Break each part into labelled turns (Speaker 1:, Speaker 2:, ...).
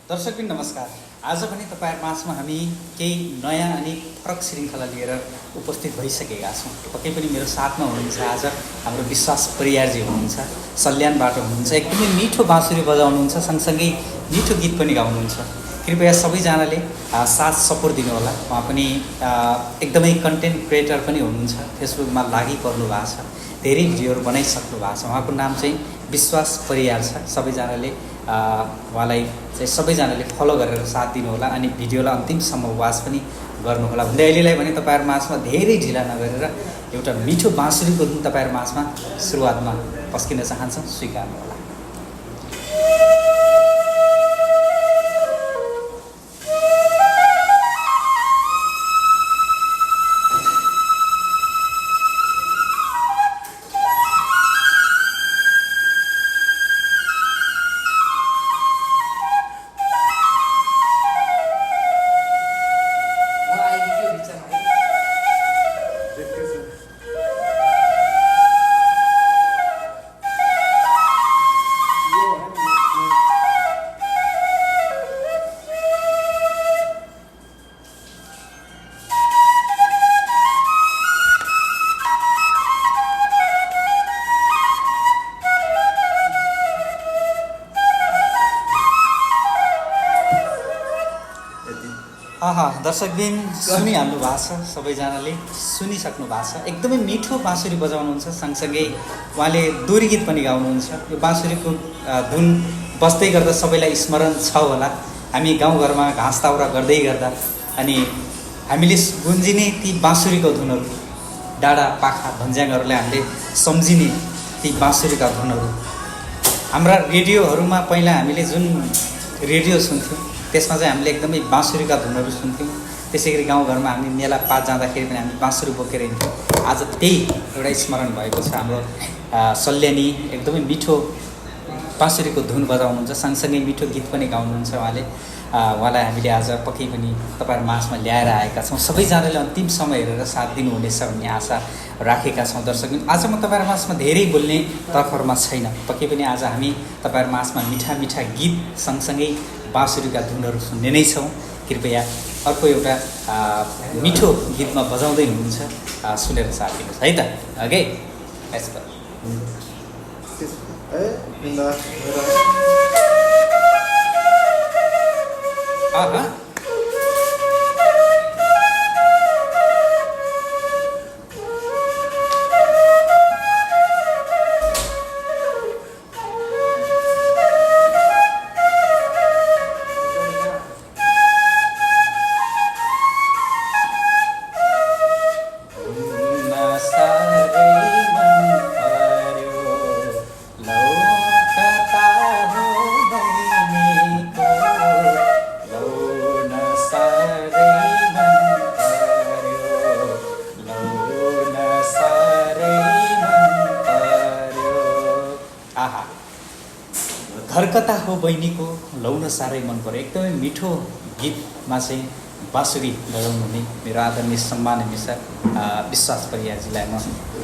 Speaker 1: दर्शकबिन नमस्कार। आज पनि तपाईहरु माझमा हामी केही नयाँ अनि फरक श्रृङ्खला लिएर उपस्थित भइसकेका छौँ। पक्कै पनि मेरो साथमा हुनुहुन्छ आज हाम्रो विश्वास परियारजी हुनुहुन्छ, सल्यानबाट हुनुहुन्छ। एकदमै मिठो बाँसुरी बजाउनुहुन्छ, सँगसँगै मिठो गीत पनि गाउनुहुन्छ। कृपया सबैजनाले साथ सपोर्ट दिनुहोला। उहाँ पनि एकदमै कन्टेन्ट क्रिएटर पनि हुनुहुन्छ, फेसबुकमा लागिपर्नु भएको छ, धेरै भिडियोहरू बनाइसक्नु भएको छ। उहाँको नाम चाहिँ विश्वास परियार छ। सबैजनाले उहाँलाई चाहिँ सबैजनाले फलो गरेर साथ दिनुहोला अनि भिडियोलाई अन्तिमसम्म वाच पनि गर्नुहोला भन्दै अहिलेलाई भने तपाईहरु माझमा धेरै ढिला नगरेर एउटा मिठो बाँसुरीको धुन तपाईहरु माझमा सुरुवातमा पस्किन चाहन्छौँ, स्वीकार्नुहोला। दर्शकबिन सुनिहाल्नु भएको छ, सबैजनाले सुनिसक्नु भएको छ। एकदमै मिठो बाँसुरी बजाउनुहुन्छ, सँगसँगै उहाँले दोहोरी गीत पनि गाउनुहुन्छ। यो बाँसुरीको धुन बज्दै गर्दा सबैलाई स्मरण छ होला। हामी गाउँघरमा घाँस ताउरा गर्दै गर्दा अनि हामीले गुन्जिने ती बाँसुरीको धुनहरू, डाँडा पाखा भन्ज्याङहरूले हामीले सम्झिने ती बाँसुरीका धुनहरू, हाम्रा रेडियोहरूमा पहिला हामीले जुन रेडियो सुन्थ्यौँ त्यसमा चाहिँ हामीले एकदमै बाँसुरीका धुनहरू सुन्थ्यौँ। त्यसै गरी गाउँघरमा हामी मेला पात जाँदाखेरि पनि हामी बाँसुरी बोकेर हिँड्थ्यौँ। आज त्यही एउटा स्मरण भएको छ। हाम्रो सल्यानी एकदमै मिठो बाँसुरीको धुन बजाउनुहुन्छ, सँगसँगै मिठो गीत पनि गाउनुहुन्छ उहाँले। उहाँलाई हामीले आज पक्कै पनि तपाईँहरू माझमा ल्याएर आएका छौँ। सबैजनाले अन्तिमसम्म हेरेर साथ दिनुहुनेछ भन्ने आशा राखेका छौँ। दर्शक आज म तपाईँहरू माझमा धेरै बोल्ने तर्फरमा छैन। पक्कै पनि आज हामी तपाईँहरू माझमा मिठा मिठा गीत सँगसँगै बाँसुरीका धुनहरू सुन्ने नै छौँ। कृपया अर्को एउटा मिठो गीतमा बजाउँदै हुनुहुन्छ, सुनेर साथ दिनुहोस् है त। ओके, यस्तो घरकथा हो बहिनीको लौन साह्रै मन पर्यो। एकदमै मिठो गीतमा चाहिँ बाँसुरी बजाउनु हुने मेरो आदरणीय सम्माननीय सर विश्वास परियारजीलाई म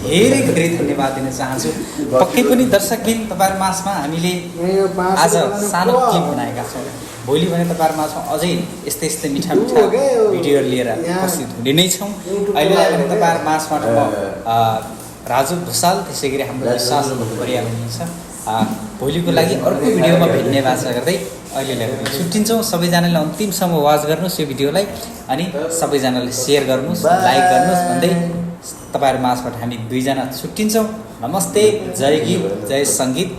Speaker 1: धेरै धेरै धन्यवाद दिन चाहन्छु। पक्कै पनि दर्शकबिन तपाईँहरू माझमा हामीले आज सानो क्लिप बनाएका छौँ। भोलि भने तपाईँहरू माझमा अझै यस्तै यस्तै मिठा मिठा भिडियोहरू लिएर उपस्थित हुने नै छौँ। अहिलेलाई पनि तपाईँहरू माझबाट म राजु भुसाल, त्यसै गरी हाम्रो विश्वास परियार हुनुहुन्छ। भोलिको लागि अर्को भिडियोमा भेट्ने बाचा गर्दै अहिलेलाई छुट्टिन्छौँ। सबैजनाले अन्तिमसम्म वाच गर्नुहोस् यो भिडियोलाई अनि सबैजनाले सेयर गर्नुहोस्, लाइक गर्नुहोस् भन्दै तपाईँहरू माझबाट हामी दुईजना छुट्टिन्छौँ। नमस्ते, जय गीत, जय सङ्गीत,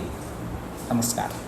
Speaker 1: नमस्कार।